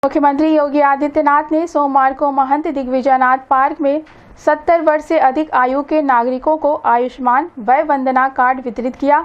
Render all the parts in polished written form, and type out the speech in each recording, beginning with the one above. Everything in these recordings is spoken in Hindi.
मुख्यमंत्री योगी आदित्यनाथ ने सोमवार को महंत दिग्विजयनाथ पार्क में 70 वर्ष से अधिक आयु के नागरिकों को आयुष्मान वय वंदना कार्ड वितरित किया।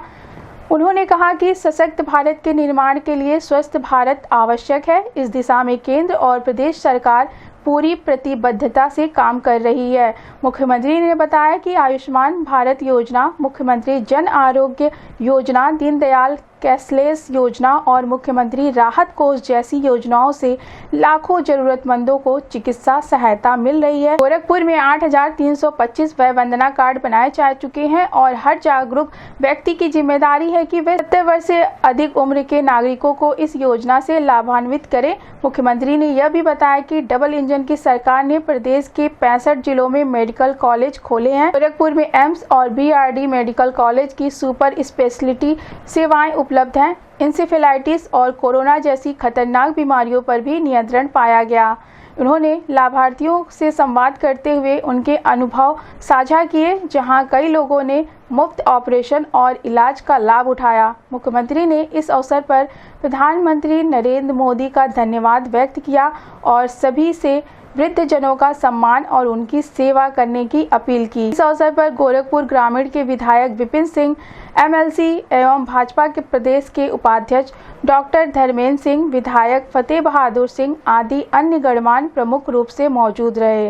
उन्होंने कहा कि सशक्त भारत के निर्माण के लिए स्वस्थ भारत आवश्यक है। इस दिशा में केंद्र और प्रदेश सरकार पूरी प्रतिबद्धता से काम कर रही है। मुख्यमंत्री ने बताया कि आयुष्मान भारत योजना, मुख्यमंत्री जन आरोग्य योजना, दीनदयाल कैशलेस योजना और मुख्यमंत्री राहत कोष जैसी योजनाओं से लाखों जरूरतमंदों को चिकित्सा सहायता मिल रही है। गोरखपुर में 8,325 वय वंदना कार्ड बनाए जा चुके हैं और हर जागरूक व्यक्ति की जिम्मेदारी है कि वे 70 वर्ष से अधिक उम्र के नागरिकों को इस योजना से लाभान्वित करें। मुख्यमंत्री ने यह भी बताया कि डबल इंजन की सरकार ने प्रदेश के 65 जिलों में मेडिकल कॉलेज खोले हैं। गोरखपुर में एम्स और BRD मेडिकल कॉलेज की सुपर स्पेशलिटी सेवाएं उपलब्ध हैं। इंसेफेलाइटिस और कोरोना जैसी खतरनाक बीमारियों पर भी नियंत्रण पाया गया। उन्होंने लाभार्थियों से संवाद करते हुए उनके अनुभव साझा किए, जहां कई लोगों ने मुफ्त ऑपरेशन और इलाज का लाभ उठाया। मुख्यमंत्री ने इस अवसर पर प्रधानमंत्री नरेंद्र मोदी का धन्यवाद व्यक्त किया और सभी से वृद्धजनों का सम्मान और उनकी सेवा करने की अपील की। इस अवसर पर गोरखपुर ग्रामीण के विधायक विपिन सिंह, MLC एवं भाजपा के प्रदेश के उपाध्यक्ष डॉक्टर धर्मेंद्र सिंह, विधायक फतेह बहादुर सिंह आदि अन्य गणमान्य प्रमुख रूप से मौजूद रहे।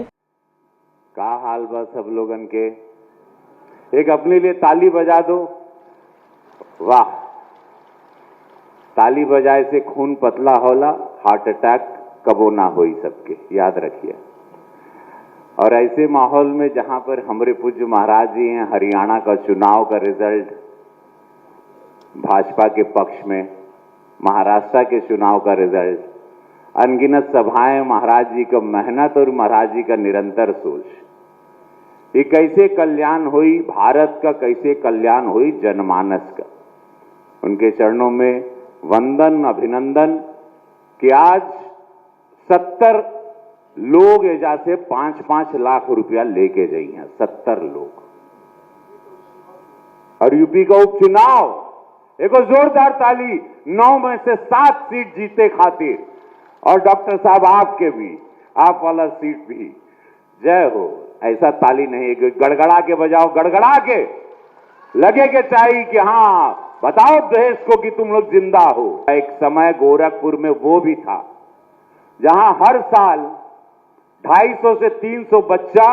का हाल बा सब लोगन के, एक अपने लिए ताली बजा दो। वाह, ताली बजाए से खून पतला होला, हार्ट अटैक कबो ना होई, सबके याद रखिए। और ऐसे माहौल में जहां पर हमारे पूज्य महाराज जी हैं, हरियाणा का चुनाव का रिजल्ट भाजपा के पक्ष में, महाराष्ट्र के चुनाव का रिजल्ट, अनगिनत सभाएं, महाराज जी का मेहनत और महाराज जी का निरंतर सोच, ये कैसे कल्याण हुई भारत का, कैसे कल्याण हुई जनमानस का। उनके चरणों में वंदन, अभिनंदन कि आज 70 लोग एजा से 5-5 लाख रुपया लेके गई हैं, 70 लोग। और यूपी का उपचुनाव, एक जोरदार ताली, 9 में से 7 सीट जीते खातिर, और डॉक्टर साहब आपके भी, आप वाला सीट भी, जय हो। ऐसा ताली नहीं, गड़गड़ा के बजाओ, गड़गड़ा के लगे के चाहिए कि हाँ बताओ देश को कि तुम लोग जिंदा हो। एक समय गोरखपुर में वो भी था जहां हर साल 250 से 300 बच्चा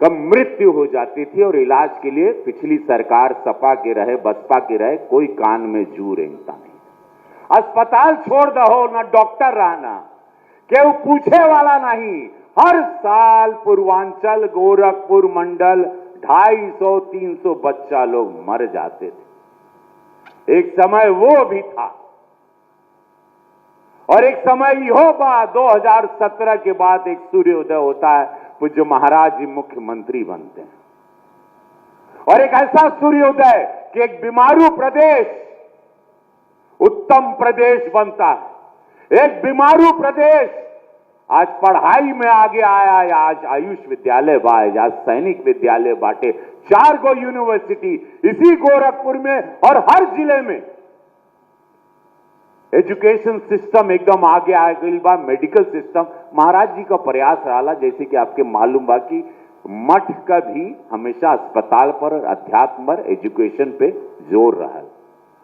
का मृत्यु हो जाती थी और इलाज के लिए पिछली सरकार सपा के रहे, बसपा के रहे, कोई कान में जू रेंगता नहीं। अस्पताल छोड़ दो, ना डॉक्टर रहना, केहू पूछे वाला नहीं। हर साल पूर्वांचल गोरखपुर मंडल 250-300 बच्चा लोग मर जाते थे। एक समय वो भी था। और एक समय यो बा 2017 के बाद एक सूर्योदय होता है, पूज्य महाराज जी मुख्यमंत्री बनते हैं, और एक ऐसा सूर्योदय कि एक बीमारू प्रदेश उत्तम प्रदेश बनता है। एक बीमारू प्रदेश आज पढ़ाई में आगे आया, आज आयुष विद्यालय बा, आज सैनिक विद्यालय बाटे, 4 गो यूनिवर्सिटी इसी गोरखपुर में, और हर जिले में एजुकेशन सिस्टम एकदम आगे आ गई बा। मेडिकल सिस्टम महाराज जी का प्रयास रहा, जैसे कि आपके मालूम बा कि मठ का भी हमेशा अस्पताल पर और अध्यात्म पर, एजुकेशन पे जोर रहा है।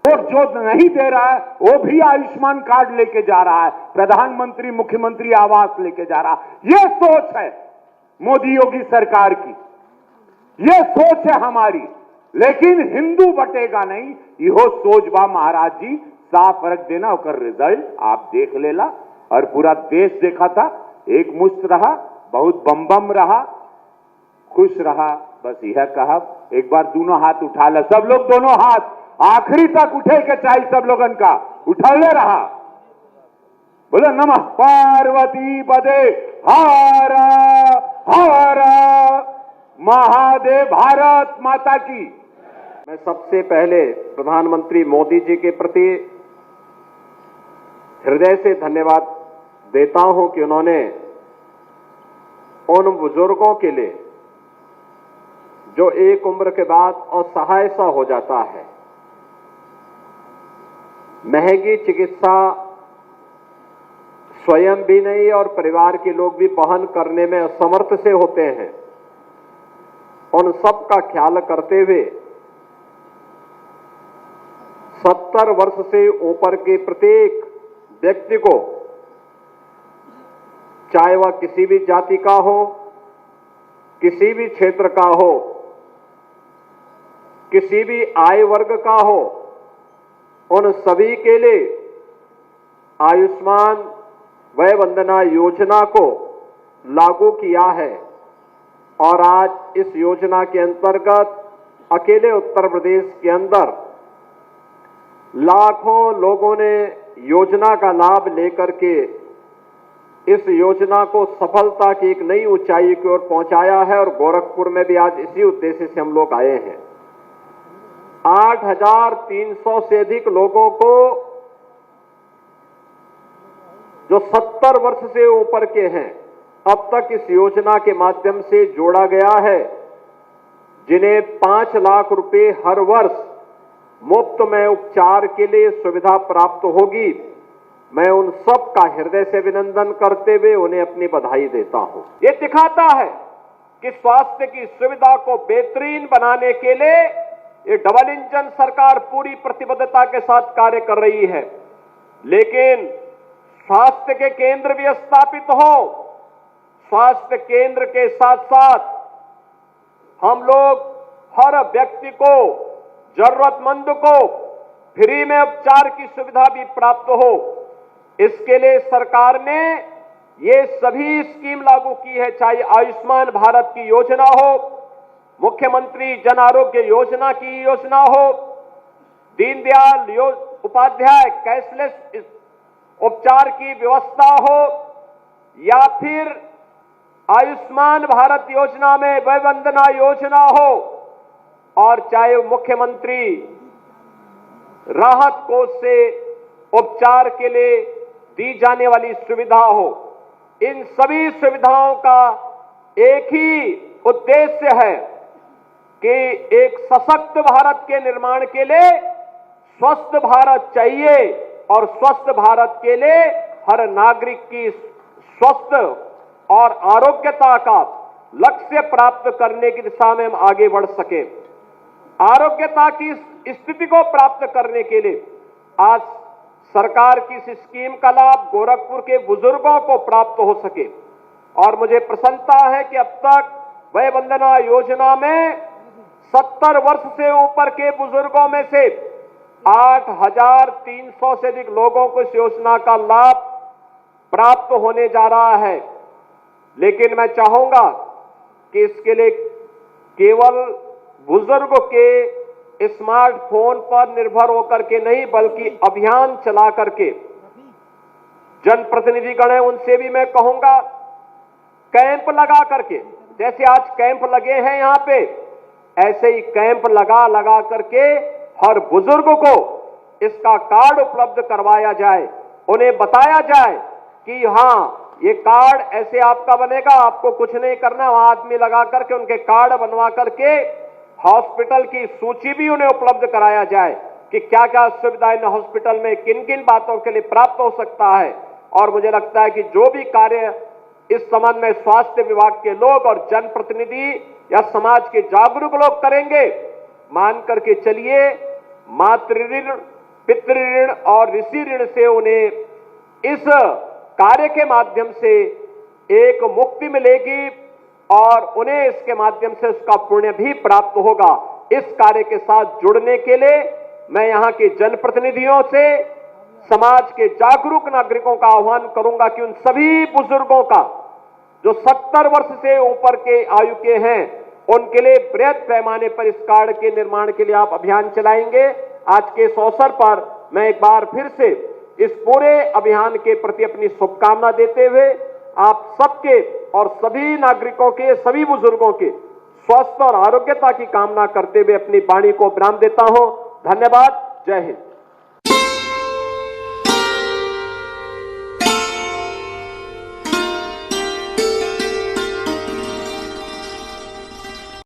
और जो नहीं दे रहा है वो भी आयुष्मान कार्ड लेके जा रहा है, प्रधानमंत्री मुख्यमंत्री आवास लेके जा रहा है। ये सोच है मोदी योगी सरकार की, ये सोच है हमारी। लेकिन हिंदू बटेगा नहीं, यो सोच बा महाराज जी, साफ फर्क देना, और रिजल्ट आप देख लेला। और पूरा देश देखा था, एक मुश्त रहा, बहुत बम बम रहा, खुश रहा। बस यह कहा, एक बार दोनों हाथ उठा ला, सब लोग दोनों हाथ आखिरी तक उठे के चाहिए, सब लोगन का उठाले रहा। बोलो नमः पार्वती पदे हर हर महादेव, भारत माता की। मैं सबसे पहले प्रधानमंत्री मोदी जी के प्रति हृदय से धन्यवाद देता हूं कि उन्होंने उन बुजुर्गों के लिए जो एक उम्र के बाद असहाय सा हो जाता है, महंगी चिकित्सा स्वयं भी नहीं और परिवार के लोग भी वहन करने में असमर्थ से होते हैं, उन सब का ख्याल करते हुए 70 वर्ष से ऊपर के प्रत्येक व्यक्ति को, चाहे वह किसी भी जाति का हो, किसी भी क्षेत्र का हो, किसी भी आय वर्ग का हो, उन सभी के लिए आयुष्मान वय वंदना योजना को लागू किया है। और आज इस योजना के अंतर्गत अकेले उत्तर प्रदेश के अंदर लाखों लोगों ने योजना का लाभ लेकर के इस योजना को सफलता की एक नई ऊंचाई की ओर पहुंचाया है। और गोरखपुर में भी आज इसी उद्देश्य से हम लोग आए हैं। 8,300 से अधिक लोगों को जो 70 वर्ष से ऊपर के हैं अब तक इस योजना के माध्यम से जोड़ा गया है, जिन्हें 5 लाख रुपए हर वर्ष मुफ्त में उपचार के लिए सुविधा प्राप्त होगी। मैं उन सब का हृदय से अभिनंदन करते हुए उन्हें अपनी बधाई देता हूं। ये दिखाता है कि स्वास्थ्य की सुविधा को बेहतरीन बनाने के लिए ये डबल इंजन सरकार पूरी प्रतिबद्धता के साथ कार्य कर रही है। लेकिन स्वास्थ्य के केंद्र भी स्थापित हो, स्वास्थ्य केंद्र के साथ साथ हम लोग हर व्यक्ति को, जरूरतमंद को फ्री में उपचार की सुविधा भी प्राप्त हो, इसके लिए सरकार ने ये सभी स्कीम लागू की है। चाहे आयुष्मान भारत की योजना हो, मुख्यमंत्री जन आरोग्य योजना की योजना हो, दीनदयाल उपाध्याय कैशलेस उपचार की व्यवस्था हो, या फिर आयुष्मान भारत योजना में वय वंदना योजना हो, और चाहे मुख्यमंत्री राहत कोष से उपचार के लिए दी जाने वाली सुविधा हो, इन सभी सुविधाओं का एक ही उद्देश्य है कि एक सशक्त भारत के निर्माण के लिए स्वस्थ भारत चाहिए, और स्वस्थ भारत के लिए हर नागरिक की स्वस्थ और आरोग्यता का लक्ष्य प्राप्त करने की दिशा में हम आगे बढ़ सके। आरोग्यता की स्थिति को प्राप्त करने के लिए आज सरकार की इस स्कीम का लाभ गोरखपुर के बुजुर्गों को प्राप्त हो सके। और मुझे प्रसन्नता है कि अब तक वय वंदना योजना में 70 वर्ष से ऊपर के बुजुर्गों में से 8,300 से अधिक लोगों को इस योजना का लाभ प्राप्त होने जा रहा है। लेकिन मैं चाहूंगा कि इसके लिए केवल बुजुर्ग के स्मार्टफोन पर निर्भर होकर के नहीं, बल्कि अभियान चला करके जनप्रतिनिधिगण है उनसे भी मैं कहूंगा, कैंप लगा करके, जैसे आज कैंप लगे हैं यहाँ पे, ऐसे ही कैंप लगा करके हर बुजुर्ग को इसका कार्ड उपलब्ध करवाया जाए। उन्हें बताया जाए कि हाँ, ये कार्ड ऐसे आपका बनेगा, आपको कुछ नहीं करना, वहां आदमी लगा करके उनके कार्ड बनवा करके हॉस्पिटल की सूची भी उन्हें उपलब्ध कराया जाए कि क्या क्या सुविधाएं हॉस्पिटल में किन किन बातों के लिए प्राप्त हो सकता है। और मुझे लगता है कि जो भी कार्य इस संबंध में स्वास्थ्य विभाग के लोग और जनप्रतिनिधि या समाज के जागरूक लोग करेंगे, मान करके चलिए, मातृ ऋण, पितृ ऋण और ऋषि ऋण से उन्हें इस कार्य के माध्यम से एक मुक्ति मिलेगी और उन्हें इसके माध्यम से उसका पुण्य भी प्राप्त होगा। इस कार्य के साथ जुड़ने के लिए मैं यहाँ के जनप्रतिनिधियों से, समाज के जागरूक नागरिकों का आह्वान करूंगा कि उन सभी बुजुर्गों का जो 70 वर्ष से ऊपर के आयु के हैं, उनके लिए बृहद पैमाने पर इस कार्ड के निर्माण के लिए आप अभियान चलाएंगे। आज के इस अवसर पर मैं एक बार फिर से इस पूरे अभियान के प्रति अपनी शुभकामना देते हुए आप सबके और सभी नागरिकों के, सभी बुजुर्गों के स्वस्थ और आरोग्यता की कामना करते हुए अपनी वाणी को विराम देता हूं। धन्यवाद। जय हिंद।